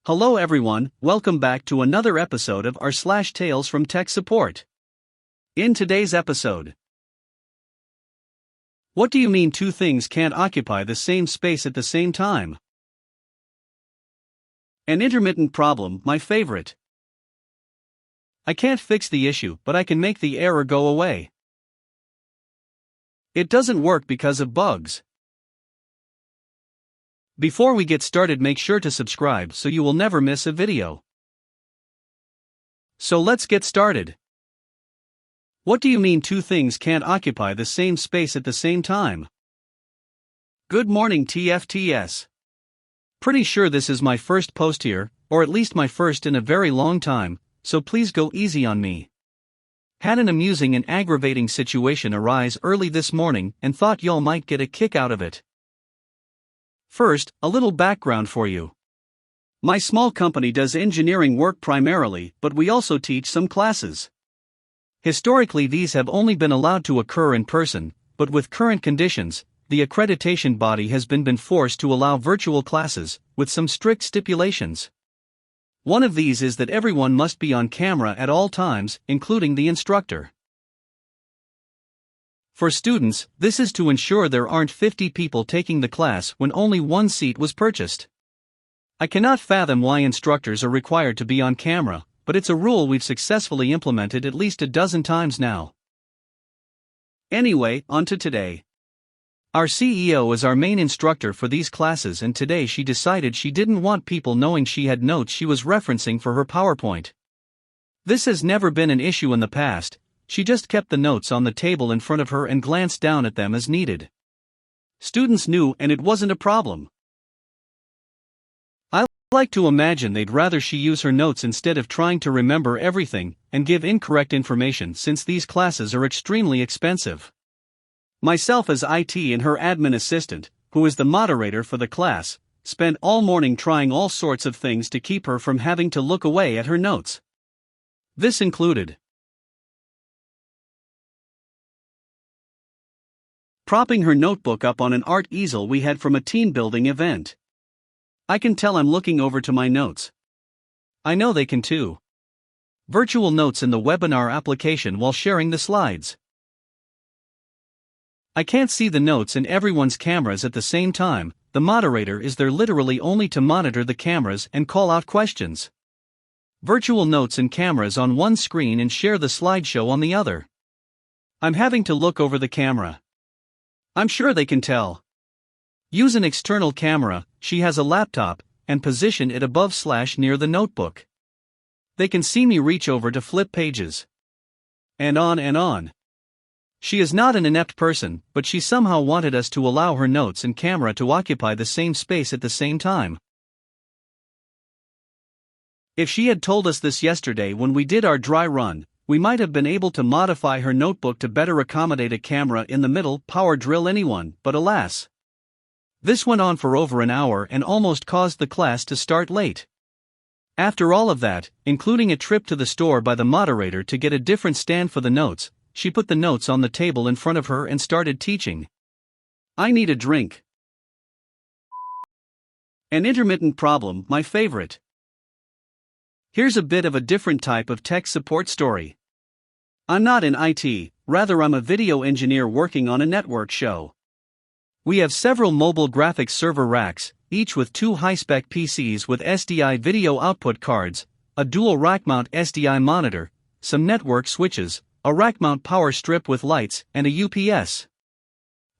Hello everyone, welcome back to another episode of r/slash Tales from Tech Support. In today's episode, what do you mean two things can't occupy the same space at the same time? An intermittent problem, my favorite. I can't fix the issue, but I can make the error go away. It doesn't work because of bugs. Before we get started, make sure to subscribe so you will never miss a video. So let's get started. What do you mean two things can't occupy the same space at the same time? Good morning TFTS. Pretty sure this is my first post here, or at least my first in a very long time, so please go easy on me. Had an amusing and aggravating situation arise early this morning and thought y'all might get a kick out of it. First, a little background for you. My small company does engineering work primarily, but we also teach some classes. Historically, these have only been allowed to occur in person, but with current conditions, the accreditation body has been forced to allow virtual classes, with some strict stipulations. One of these is that everyone must be on camera at all times, including the instructor. For students, this is to ensure there aren't 50 people taking the class when only one seat was purchased. I cannot fathom why instructors are required to be on camera, but it's a rule we've successfully implemented at least a dozen times now. Anyway, on to today. Our CEO is our main instructor for these classes, and today she decided she didn't want people knowing she had notes she was referencing for her PowerPoint. This has never been an issue in the past. She just kept the notes on the table in front of her and glanced down at them as needed. Students knew, and it wasn't a problem. I like to imagine they'd rather she use her notes instead of trying to remember everything and give incorrect information, since these classes are extremely expensive. Myself as IT and her admin assistant, who is the moderator for the class, spent all morning trying all sorts of things to keep her from having to look away at her notes. This included propping her notebook up on an art easel we had from a team building event. I can tell I'm looking over to my notes. I know they can too. Virtual notes in the webinar application while sharing the slides. I can't see the notes in everyone's cameras at the same time. The moderator is there literally only to monitor the cameras and call out questions. Virtual notes and cameras on one screen and share the slideshow on the other. I'm having to look over the camera. I'm sure they can tell. Use an external camera, she has a laptop, and position it above / near the notebook. They can see me reach over to flip pages. And on and on. She is not an inept person, but she somehow wanted us to allow her notes and camera to occupy the same space at the same time. If she had told us this yesterday when we did our dry run, we might have been able to modify her notebook to better accommodate a camera in the middle. Power drill anyone, but alas. This went on for over an hour and almost caused the class to start late. After all of that, including a trip to the store by the moderator to get a different stand for the notes, she put the notes on the table in front of her and started teaching. I need a drink. An intermittent problem, my favorite. Here's a bit of a different type of tech support story. I'm not in IT, rather I'm a video engineer working on a network show. We have several mobile graphics server racks, each with two high-spec PCs with SDI video output cards, a dual rack-mount SDI monitor, some network switches, a rack-mount power strip with lights, and a UPS.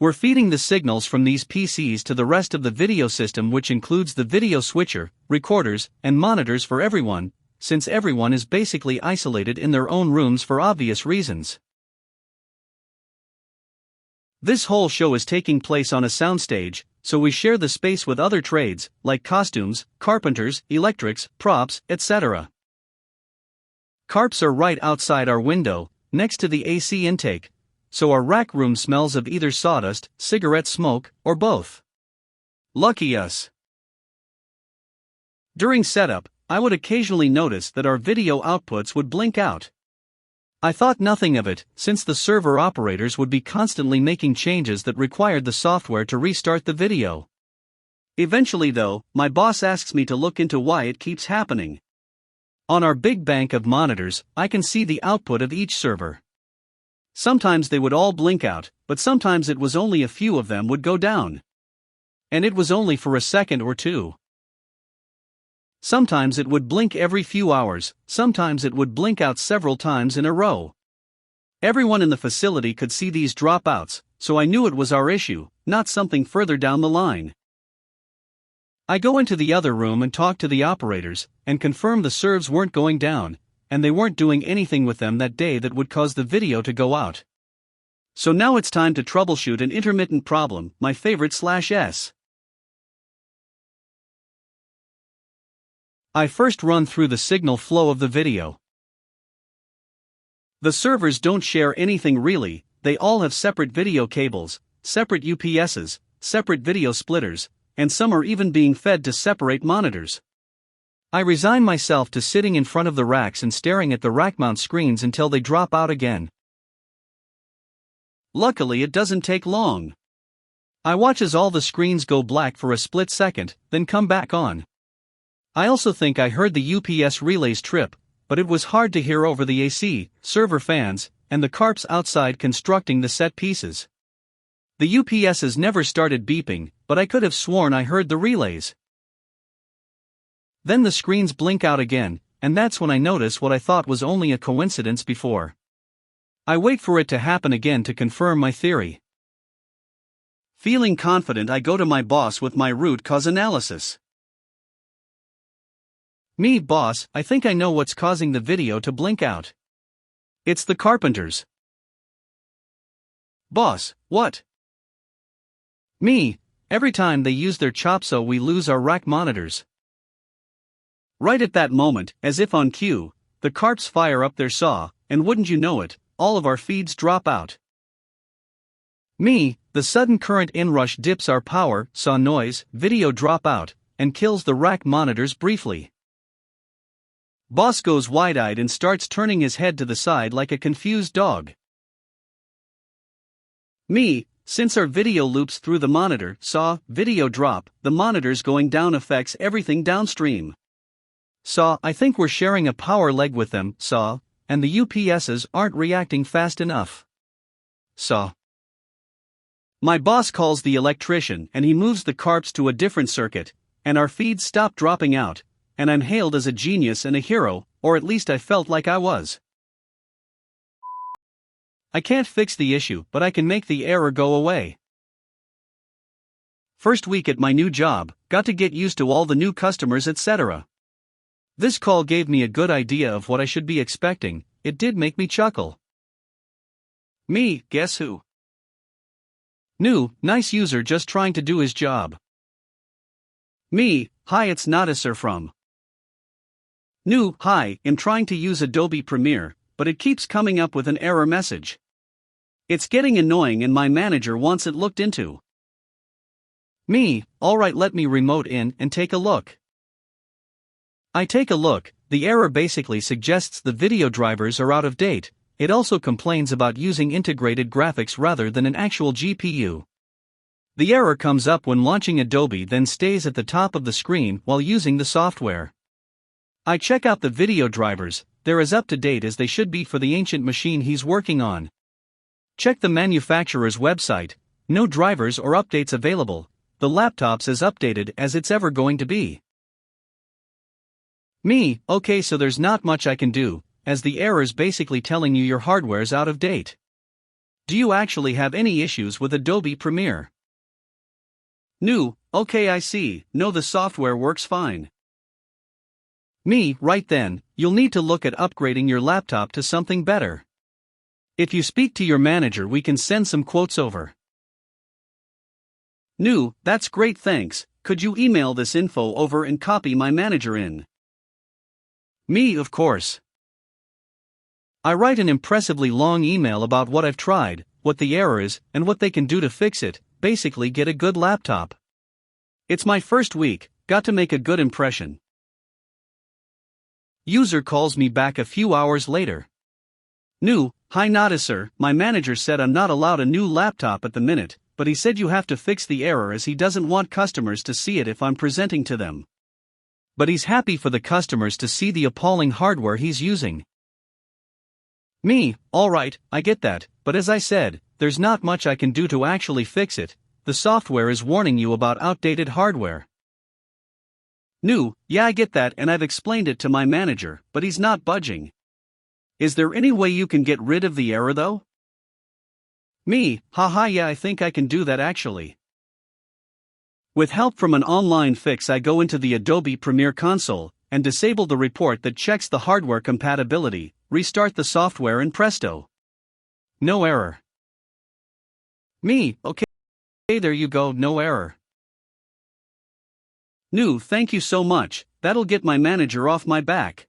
We're feeding the signals from these PCs to the rest of the video system, which includes the video switcher, recorders, and monitors for everyone, since everyone is basically isolated in their own rooms for obvious reasons. This whole show is taking place on a soundstage, so we share the space with other trades, like costumes, carpenters, electrics, props, etc. Carps are right outside our window, next to the AC intake, so our rack room smells of either sawdust, cigarette smoke, or both. Lucky us. During setup, I would occasionally notice that our video outputs would blink out. I thought nothing of it, since the server operators would be constantly making changes that required the software to restart the video. Eventually though, my boss asks me to look into why it keeps happening. On our big bank of monitors, I can see the output of each server. Sometimes they would all blink out, but sometimes it was only a few of them would go down. And it was only for a second or two. Sometimes it would blink every few hours, sometimes it would blink out several times in a row. Everyone in the facility could see these dropouts, so I knew it was our issue, not something further down the line. I go into the other room and talk to the operators, and confirm the servers weren't going down, and they weren't doing anything with them that day that would cause the video to go out. So now it's time to troubleshoot an intermittent problem, my favorite /s. I first run through the signal flow of the video. The servers don't share anything really, they all have separate video cables, separate UPSs, separate video splitters, and some are even being fed to separate monitors. I resign myself to sitting in front of the racks and staring at the rack mount screens until they drop out again. Luckily it doesn't take long. I watch as all the screens go black for a split second, then come back on. I also think I heard the UPS relays trip, but it was hard to hear over the AC, server fans, and the carps outside constructing the set pieces. The UPSs never started beeping, but I could have sworn I heard the relays. Then the screens blink out again, and that's when I notice what I thought was only a coincidence before. I wait for it to happen again to confirm my theory. Feeling confident, I go to my boss with my root cause analysis. Me, boss, I think I know what's causing the video to blink out. It's the carpenters. Boss, what? Me, every time they use their chop so we lose our rack monitors. Right at that moment, as if on cue, the carps fire up their saw, and wouldn't you know it, all of our feeds drop out. Me, the sudden current inrush dips our power, saw noise, video drop out, and kills the rack monitors briefly. Boss goes wide-eyed and starts turning his head to the side like a confused dog. Me, since our video loops through the monitor, saw, video drop, the monitors going down affects everything downstream. Saw, I think we're sharing a power leg with them, saw, and the UPSs aren't reacting fast enough. Saw. My boss calls the electrician and he moves the carps to a different circuit, and our feeds stop dropping out, and I'm hailed as a genius and a hero, or at least I felt like I was. I can't fix the issue, but I can make the error go away. First week at my new job, got to get used to all the new customers, etc. This call gave me a good idea of what I should be expecting. It did make me chuckle. Me, guess who? New, nice user just trying to do his job. Me, hi, it's Nadisar from. New, hi, I'm trying to use Adobe Premiere, but it keeps coming up with an error message. It's getting annoying and my manager wants it looked into. Me, alright, let me remote in and take a look. I take a look, the error basically suggests the video drivers are out of date. It also complains about using integrated graphics rather than an actual GPU. The error comes up when launching Adobe, then stays at the top of the screen while using the software. I check out the video drivers, they're as up to date as they should be for the ancient machine he's working on. Check the manufacturer's website, no drivers or updates available, the laptop's as updated as it's ever going to be. Me, okay, so there's not much I can do, as the error's basically telling you your hardware's out of date. Do you actually have any issues with Adobe Premiere? New, okay, I see, no, the software works fine. Me, right then, you'll need to look at upgrading your laptop to something better. If you speak to your manager, we can send some quotes over. New, that's great, thanks, could you email this info over and copy my manager in? Me, of course. I write an impressively long email about what I've tried, what the error is, and what they can do to fix it, basically get a good laptop. It's my first week, got to make a good impression. User calls me back a few hours later. New, hi Nadisar, my manager said I'm not allowed a new laptop at the minute, but he said you have to fix the error as he doesn't want customers to see it if I'm presenting to them. But he's happy for the customers to see the appalling hardware he's using. Me, alright, I get that, but as I said, there's not much I can do to actually fix it. The software is warning you about outdated hardware. No, yeah, I get that, and I've explained it to my manager, but he's not budging. Is there any way you can get rid of the error though? Me, haha, yeah, I think I can do that actually. With help from an online fix, I go into the Adobe Premiere console and disable the report that checks the hardware compatibility, restart the software, and presto. No error. Me, okay, there you go, no error. No, thank you so much, that'll get my manager off my back.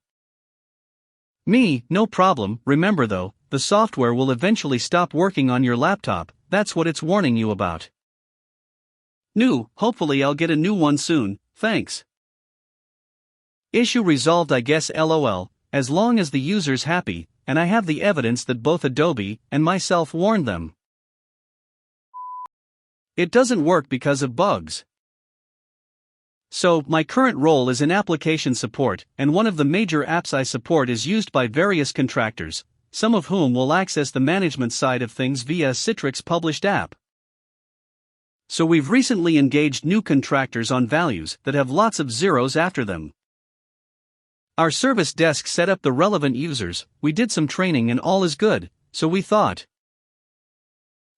Me, no problem. Remember though, the software will eventually stop working on your laptop, that's what it's warning you about. No, hopefully I'll get a new one soon, thanks. Issue resolved, I guess, lol, as long as the user's happy, and I have the evidence that both Adobe and myself warned them. It doesn't work because of bugs. So, my current role is in application support, and one of the major apps I support is used by various contractors, some of whom will access the management side of things via a Citrix published app. So we've recently engaged new contractors on values that have lots of zeros after them. Our service desk set up the relevant users, we did some training, and all is good, so we thought.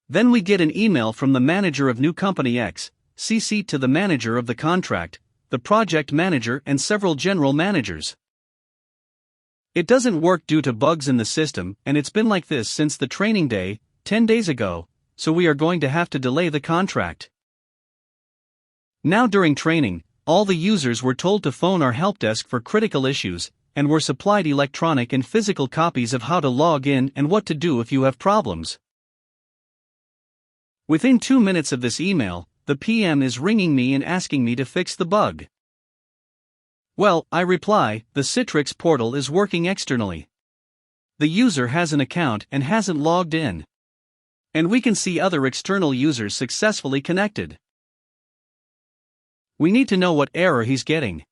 Then we get an email from the manager of new company X, CC'd to the manager of the contract, the project manager, and several general managers. It doesn't work due to bugs in the system, and it's been like this since the training day, 10 days ago, so we are going to have to delay the contract. Now during training, all the users were told to phone our help desk for critical issues, and were supplied electronic and physical copies of how to log in and what to do if you have problems. Within 2 minutes of this email, the PM is ringing me and asking me to fix the bug. Well, I reply, the Citrix portal is working externally. The user has an account and hasn't logged in. And we can see other external users successfully connected. We need to know what error he's getting.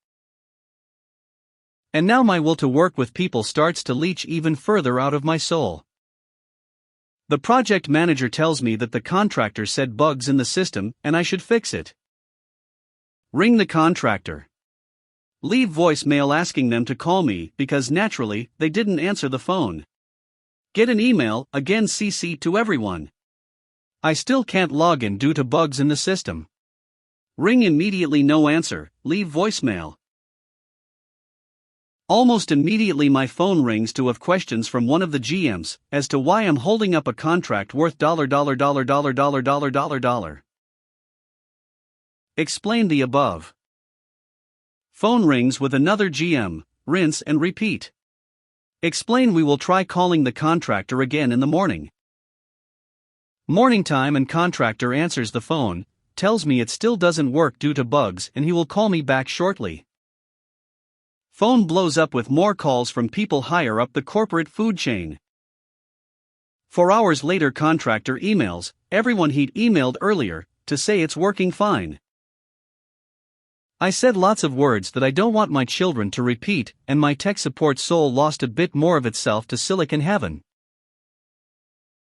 And now my will to work with people starts to leach even further out of my soul. The project manager tells me that the contractor said bugs in the system and I should fix it. Ring the contractor. Leave voicemail asking them to call me because naturally they didn't answer the phone. Get an email, again CC to everyone. I still can't log in due to bugs in the system. Ring immediately, no answer, leave voicemail. Almost immediately my phone rings to have questions from one of the GMs as to why I'm holding up a contract worth $. Explain the above. Phone rings with another GM, rinse and repeat. Explain we will try calling the contractor again in the morning. Morning time and contractor answers the phone, tells me it still doesn't work due to bugs and he will call me back shortly. Phone blows up with more calls from people higher up the corporate food chain. 4 hours later, contractor emails everyone he'd emailed earlier to say it's working fine. I said lots of words that I don't want my children to repeat, and my tech support soul lost a bit more of itself to Silicon Heaven.